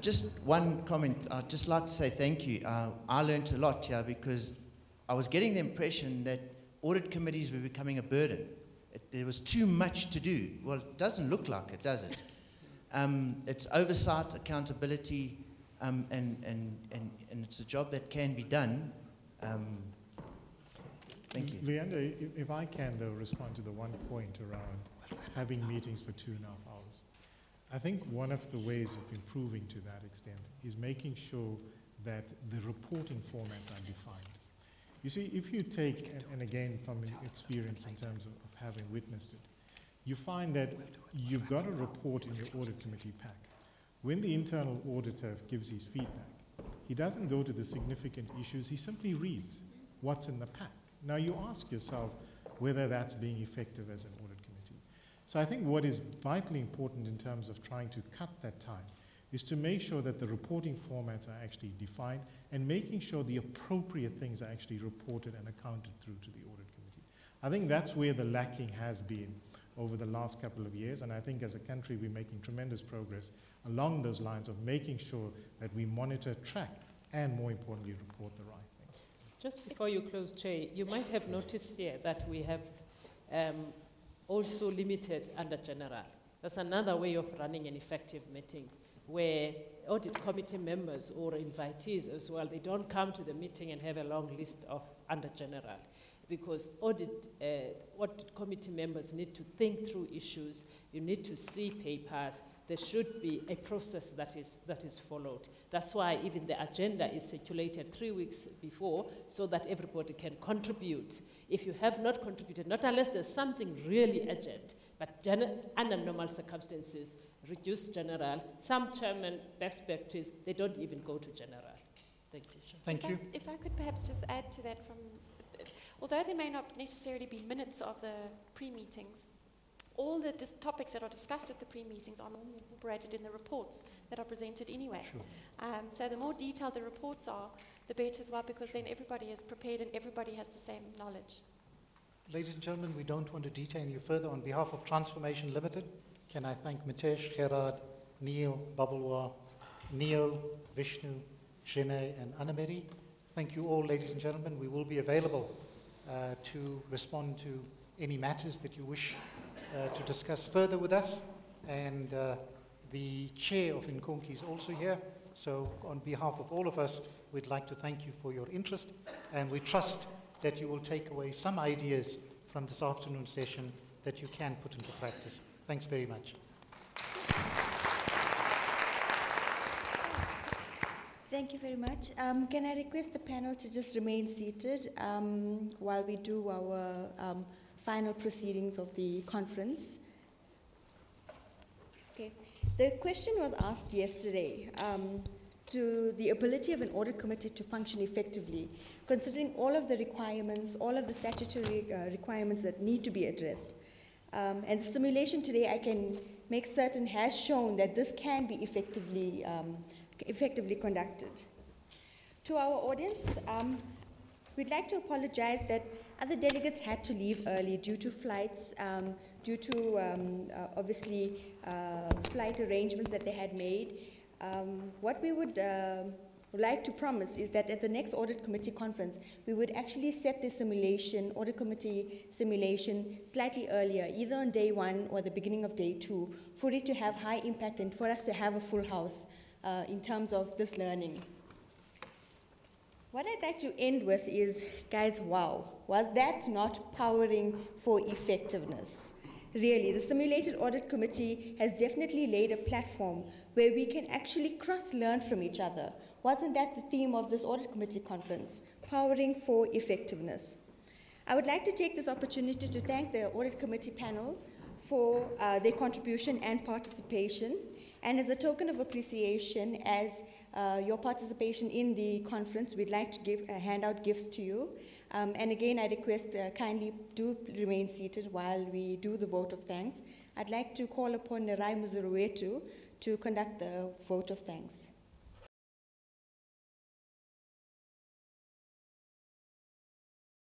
Just one comment. I'd just like to say thank you. I learned a lot here because I was getting the impression that audit committees were becoming a burden. There was too much to do. Well, it doesn't look like it, does it? It's oversight, accountability, and it's a job that can be done. Thank you. Leander, if I can, though, respond to the one point around having meetings for 2.5 hours. I think one of the ways of improving to that extent is making sure that the reporting formats are defined. You see, if you take, and again from experience in terms of having witnessed it, you find that you've got a report in your audit committee pack. When the internal auditor gives his feedback, he doesn't go to the significant issues, he simply reads what's in the pack. Now you ask yourself whether that's being effective as an audit committee. So I think what is vitally important in terms of trying to cut that time is to make sure that the reporting formats are actually defined and making sure the appropriate things are actually reported and accounted through to the audit committee. I think that's where the lacking has been over the last couple of years, and I think as a country we're making tremendous progress along those lines of making sure that we monitor, track, and more importantly report the right things. Just before you close, Chair, you might have noticed here that we have also limited under general. That's another way of running an effective meeting, where audit committee members or invitees as well, they don't come to the meeting and have a long list of under general, because audit committee members need to think through issues, you need to see papers, there should be a process that is followed. That's why even the agenda is circulated 3 weeks before so that everybody can contribute. If you have not contributed, not unless there's something really urgent, but under normal circumstances, reduce general. Some chairman best practice, they don't even go to general. Thank you. Thank you. If I could perhaps just add to that, although there may not necessarily be minutes of the pre-meetings, all the topics that are discussed at the pre-meetings are normally incorporated in the reports that are presented anyway. Sure. So the more detailed the reports are, the better as well, because then everybody is prepared and everybody has the same knowledge. Ladies and gentlemen, we don't want to detain you further. On behalf of Transformation Limited, can I thank Mitesh, Gerard, Neil, Babalwa, Neo, Vishnu, Shene, and Annameri. Thank you all, ladies and gentlemen. We will be available to respond to any matters that you wish to discuss further with us. And the chair of Nkonki is also here. So on behalf of all of us, we'd like to thank you for your interest. And we trust that you will take away some ideas from this afternoon session that you can put into practice. Thanks very much. Thank you very much. Can I request the panel to just remain seated while we do our final proceedings of the conference? Okay. The question was asked yesterday to the ability of an audit committee to function effectively, considering all of the requirements, all of the statutory requirements that need to be addressed. And the simulation today, I can make certain, has shown that this can be effectively conducted. To our audience, we'd like to apologize that other delegates had to leave early due to flights, due to obviously flight arrangements that they had made. What we would like to promise is that at the next audit committee conference, we would actually set the simulation, audit committee simulation, slightly earlier, either on day 1 or the beginning of day 2, for it to have high impact and for us to have a full house in terms of this learning. What I'd like to end with is, guys, wow, was that not powering for effectiveness? Really, the Simulated Audit Committee has definitely laid a platform where we can actually cross-learn from each other. Wasn't that the theme of this Audit Committee conference? Powering for effectiveness. I would like to take this opportunity to thank the Audit Committee panel for their contribution and participation. And as a token of appreciation, as your participation in the conference, we'd like to hand out gifts to you. And again, I request kindly do remain seated while we do the vote of thanks. I'd like to call upon Narai Muzuruwetu to conduct the vote of thanks.